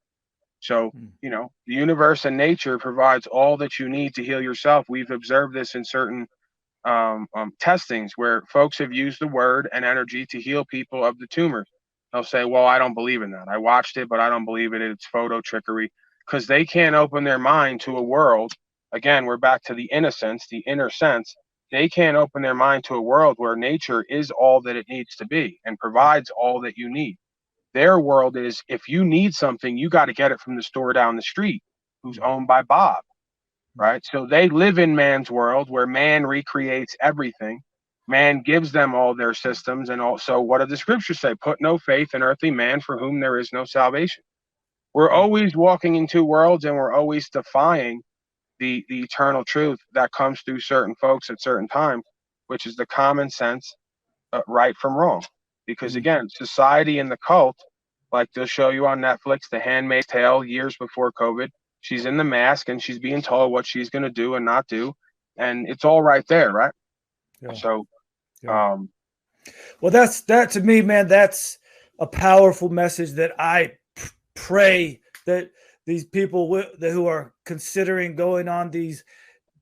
So, the universe and nature provides all that you need to heal yourself. We've observed this in certain testings where folks have used the word and energy to heal people of the tumors. They'll say, well, I don't believe in that. I watched it, but I don't believe it. It's photo trickery, because they can't open their mind to a world. Again, we're back to the innocence, the inner sense. They can't open their mind to a world where nature is all that it needs to be and provides all that you need. Their world is, if you need something, you got to get it from the store down the street, who's owned by Bob, right? So they live in man's world where man recreates everything. Man gives them all their systems. And also, what do the scriptures say? Put no faith in earthly man, for whom there is no salvation. We're always walking in two worlds, and we're always defying the eternal truth that comes through certain folks at certain times, which is the common sense, right from wrong. Because again, society and the cult, like they'll show you on Netflix, The Handmaid's Tale, years before COVID, she's in the mask and she's being told what she's going to do and not do. And it's all right there, right? Yeah. So, yeah. Well, that to me, man, that's a powerful message that I pray that these people who are considering going on these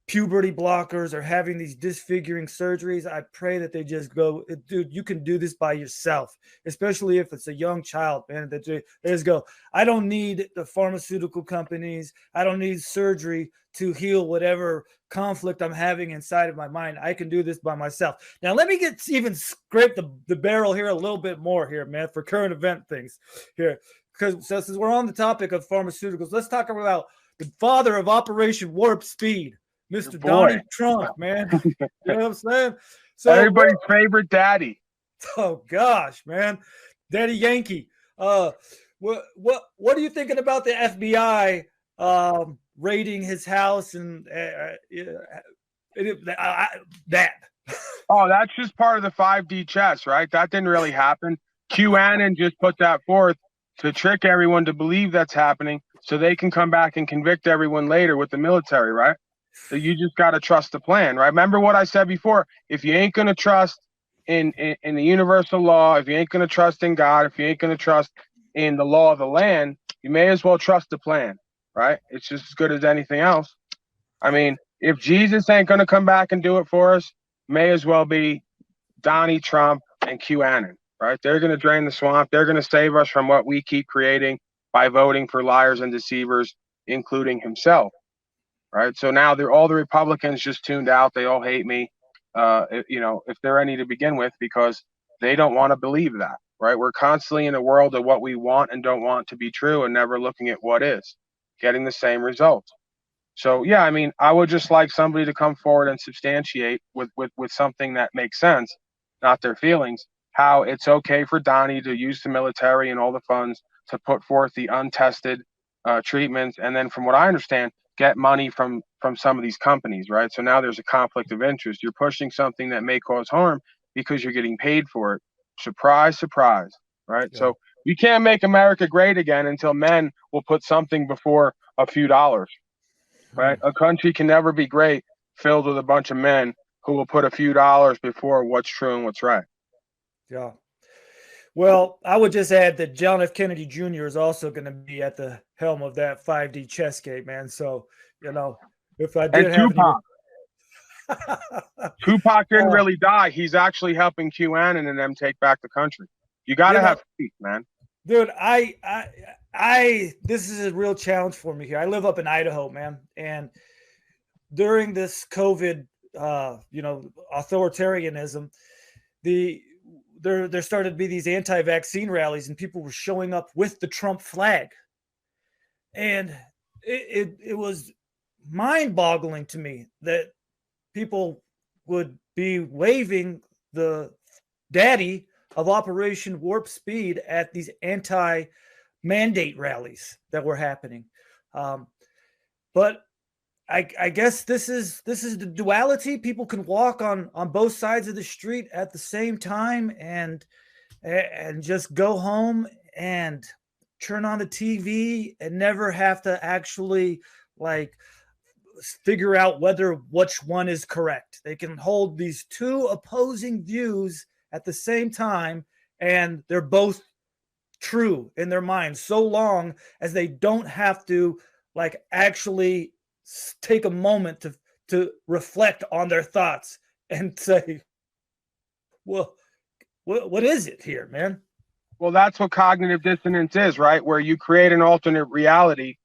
puberty blockers or having these disfiguring surgeries, I pray that they just go, dude, you can do this by yourself, especially if it's a young child, man, that they just go, I don't need the pharmaceutical companies. I don't need surgery to heal whatever conflict I'm having inside of my mind. I can do this by myself. Now, let me even scrape the barrel here a little bit more here, man, for current event things here. Because since we're on the topic of pharmaceuticals, let's talk about the father of Operation Warp Speed, Mr. Donald Trump, man. You know what I'm saying? So everybody's favorite daddy. Oh gosh, man, Daddy Yankee. What are you thinking about the FBI raiding his house and that? Oh, that's just part of the 5D chess, right? That didn't really happen. QAnon just put that forth to trick everyone to believe that's happening, so they can come back and convict everyone later with the military, right? So you just got to trust the plan, right? Remember what I said before. If you ain't going to trust in the universal law, if you ain't going to trust in God, if you ain't going to trust in the law of the land, you may as well trust the plan, right? It's just as good as anything else. I mean, if Jesus ain't going to come back and do it for us, may as well be Donnie Trump and QAnon, right? They're going to drain the swamp. They're going to save us from what we keep creating by voting for liars and deceivers, including himself. Right. So now all the Republicans just tuned out. They all hate me, if they're any to begin with, because they don't want to believe that. Right. We're constantly in a world of what we want and don't want to be true, and never looking at what is, getting the same results. So, yeah, I mean, I would just like somebody to come forward and substantiate with something that makes sense, not their feelings, how it's okay for Donnie to use the military and all the funds to put forth the untested treatments. And then from what I understand, get money from some of these companies, right? So now there's a conflict of interest. You're pushing something that may cause harm because you're getting paid for it. Surprise, surprise, right? Yeah. So you can't make America great again until men will put something before a few dollars, right? A country can never be great filled with a bunch of men who will put a few dollars before what's true and what's right. Yeah. Well, I would just add that John F. Kennedy Jr. is also going to be at the helm of that 5D chess game, man. So, if I did have Tupac didn't really die. He's actually helping QAnon and them take back the country. You got to have faith, man. Dude, this is a real challenge for me here. I live up in Idaho, man. And during this COVID, authoritarianism, there started to be these anti-vaccine rallies, and people were showing up with the Trump flag. And it was mind-boggling to me that people would be waving the daddy of Operation Warp Speed at these anti-mandate rallies that were happening. But I guess this is the duality. People can walk on both sides of the street at the same time, and just go home and turn on the TV and never have to actually like figure out whether which one is correct. They can hold these two opposing views at the same time, and they're both true in their minds so long as they don't have to like actually take a moment to reflect on their thoughts and say, well, what is it here, man? Well, that's what cognitive dissonance is, right? Where you create an alternate reality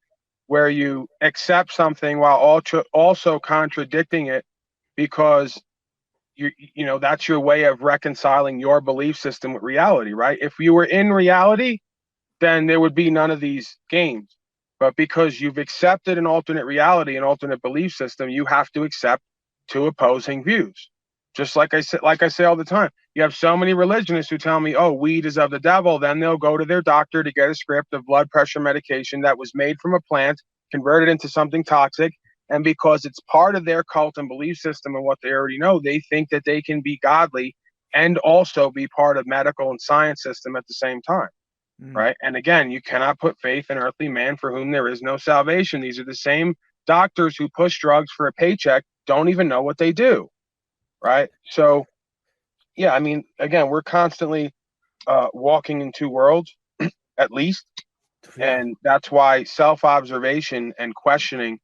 where you accept something while also contradicting it because that's your way of reconciling your belief system with reality, right? If you were in reality, then there would be none of these games. But because you've accepted an alternate reality, an alternate belief system, you have to accept two opposing views. Just like I say all the time, you have so many religionists who tell me, oh, weed is of the devil. Then they'll go to their doctor to get a script of blood pressure medication that was made from a plant, converted into something toxic. And because it's part of their cult and belief system and what they already know, they think that they can be godly and also be part of medical and science system at the same time. Mm. Right. And again, you cannot put faith in earthly man for whom there is no salvation. These are the same doctors who push drugs for a paycheck, don't even know what they do. Right. So, yeah, I mean, again, we're constantly walking in two worlds, at least. Yeah, And that's why self observation and questioning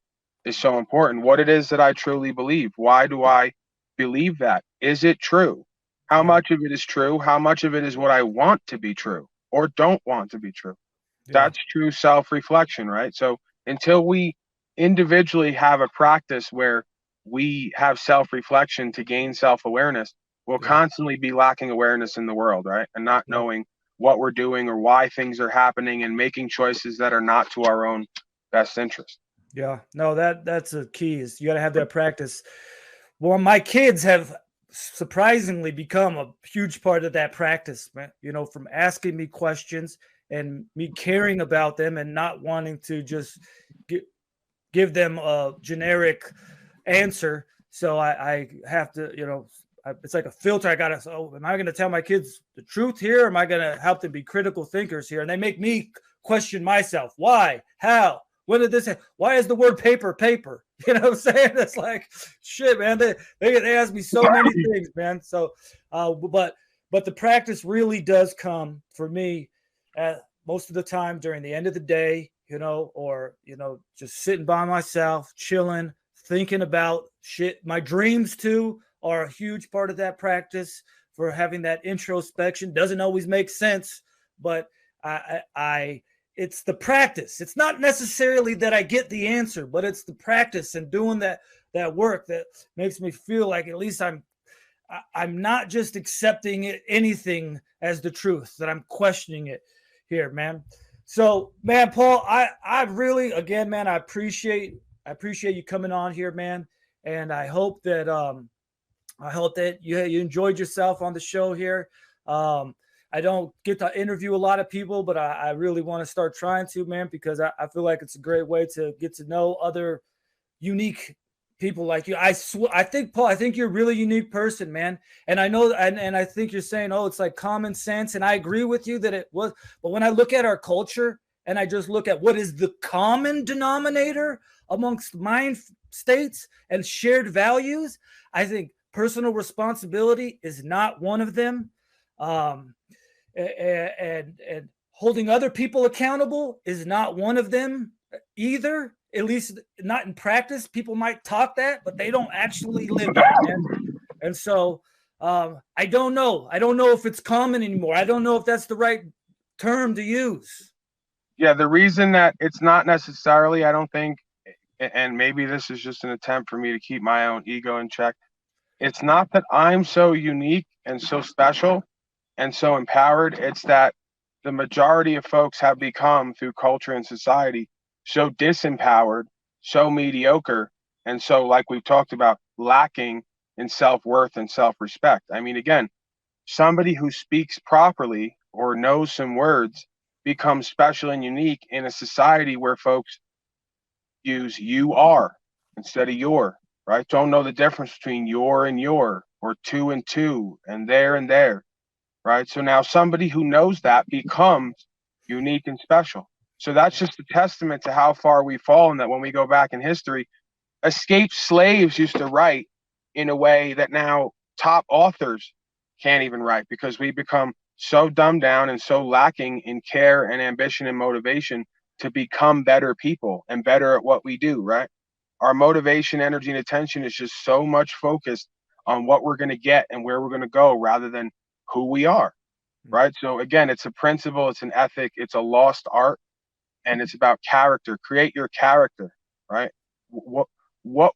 is so important. What it is that I truly believe. Why do I believe that? Is it true? How yeah, much of it is true? How much of it is what I want to be true or don't want to be true? yeah, That's true self-reflection, right? So until we individually have a practice where we have self-reflection to gain self-awareness, we'll yeah, constantly be lacking awareness in the world, right? And not yeah. knowing what we're doing or why things are happening and making choices that are not to our own best interest. Yeah, no, that's a key. Is you got to have that practice. Well, my kids have surprisingly become a huge part of that practice, man. From asking me questions and me caring about them and not wanting to just give them a generic answer. So I have to, it's like a filter. I gotta. So am I going to tell my kids the truth here? Or am I going to help them be critical thinkers here? And they make me question myself. Why? How? When did this? Why is the word paper paper? You know what I'm saying? It's like shit, man. They ask me so many things, man. So, but the practice really does come for me most of the time during the end of the day, or just sitting by myself, chilling, thinking about shit. My dreams too are a huge part of that practice for having that introspection. Doesn't always make sense, but I it's the practice. It's not necessarily that I get the answer, but it's the practice and doing that work that makes me feel like at least I'm not just accepting anything as the truth, that I'm questioning it here, man. So, man, Paul, I really, again, man, I appreciate you coming on here, man, and I hope that you enjoyed yourself on the show here. I don't get to interview a lot of people, but I really want to start trying to, man, because I feel like it's a great way to get to know other unique people like you. I think, Paul, I think you're a really unique person, man. And I know, and I think you're saying, oh, it's like common sense. And I agree with you that it was. But when I look at our culture and I just look at what is the common denominator amongst mind states and shared values, I think personal responsibility is not one of them. Um, and holding other people accountable is not one of them either, at least not in practice. People might talk that, but they don't actually live it, man. And so I don't know if it's common anymore. I don't know if that's the right term to use. Yeah, the reason that it's not necessarily, I don't think, and maybe this is just an attempt for me to keep my own ego in check. It's not that I'm so unique and so special and so empowered. It's that the majority of folks have become, through culture and society, so disempowered, so mediocre, and so, like we've talked about, lacking in self-worth and self-respect. I mean, again, somebody who speaks properly or knows some words becomes special and unique in a society where folks use you are. instead of your, right? Don't know the difference between your and your, or two and two, and there, right? So now somebody who knows that becomes unique and special. So that's just a testament to how far we've fallen, that when we go back in history, escaped slaves used to write in a way that now top authors can't even write, because we become so dumbed down and so lacking in care and ambition and motivation to become better people and better at what we do, right? Our motivation, energy, and attention is just so much focused on what we're going to get and where we're going to go rather than who we are, right? So again, it's a principle, it's an ethic, it's a lost art, and it's about character. Create your character, right?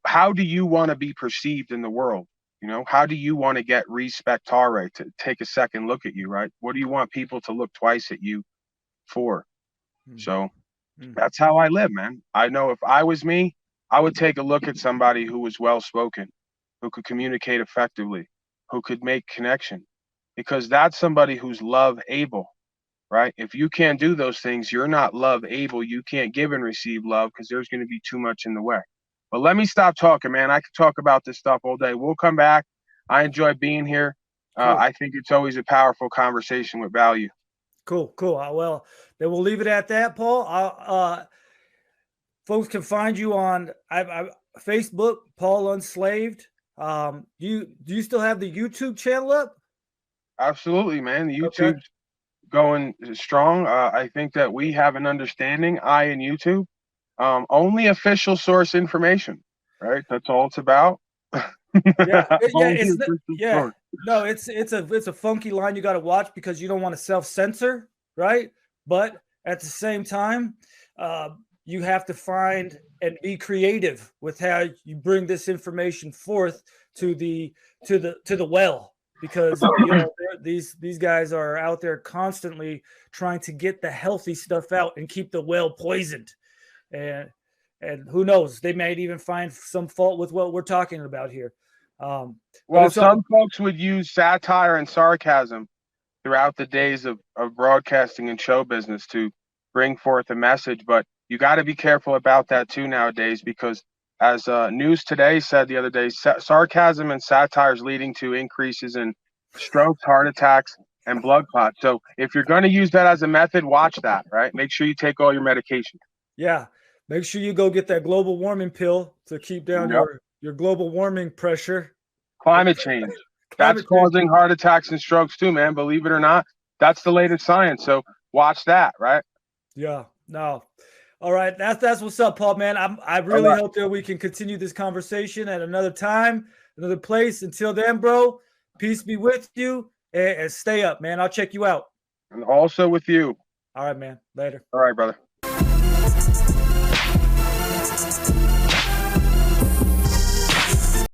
How do you want to be perceived in the world? You know, how do you want to get respectare, to take a second look at you, right? What do you want people to look twice at you for? So that's how I live, man. I know if I was me, I would take a look at somebody who was well spoken, who could communicate effectively, who could make connection, because that's somebody who's love able, right? If you can't do those things, you're not love able. You can't give and receive love, because there's going to be too much in the way. But let me stop talking, man. I could talk about this stuff all day. We'll come back. I enjoy being here. Cool. I think it's always a powerful conversation with value. Cool. Well, then we'll leave it at that, Paul. Folks can find you on Facebook, Paul Unslaved. Do you still have the YouTube channel up? Absolutely, man. The YouTube's going strong. I think that we have an understanding, I and YouTube, only official source information, right? That's all it's about. No, it's a funky line you got to watch, because you don't want to self-censor, right? But at the same time, you have to find and be creative with how you bring this information forth to the well, because you know, these guys are out there constantly trying to get the healthy stuff out and keep the well poisoned, and who knows, they might even find some fault with what we're talking about here. Well, some folks would use satire and sarcasm throughout the days of broadcasting and show business to bring forth a message, but you got to be careful about that too nowadays, because as News Today said the other day, sarcasm and satire is leading to increases in strokes, heart attacks, and blood clots. So if you're going to use that as a method, watch that, right? Make sure you take all your medication. Yeah. Make sure you go get that global warming pill to keep down your global warming pressure. Climate change. That's causing heart attacks and strokes too, man. Believe it or not, that's the latest science. So watch that, right? Yeah. No. All right. That's what's up, Paul, man. I really hope that we can continue this conversation at another time, another place. Until then, bro, peace be with you, and stay up, man. I'll check you out. And also with you. All right, man. Later. All right, brother.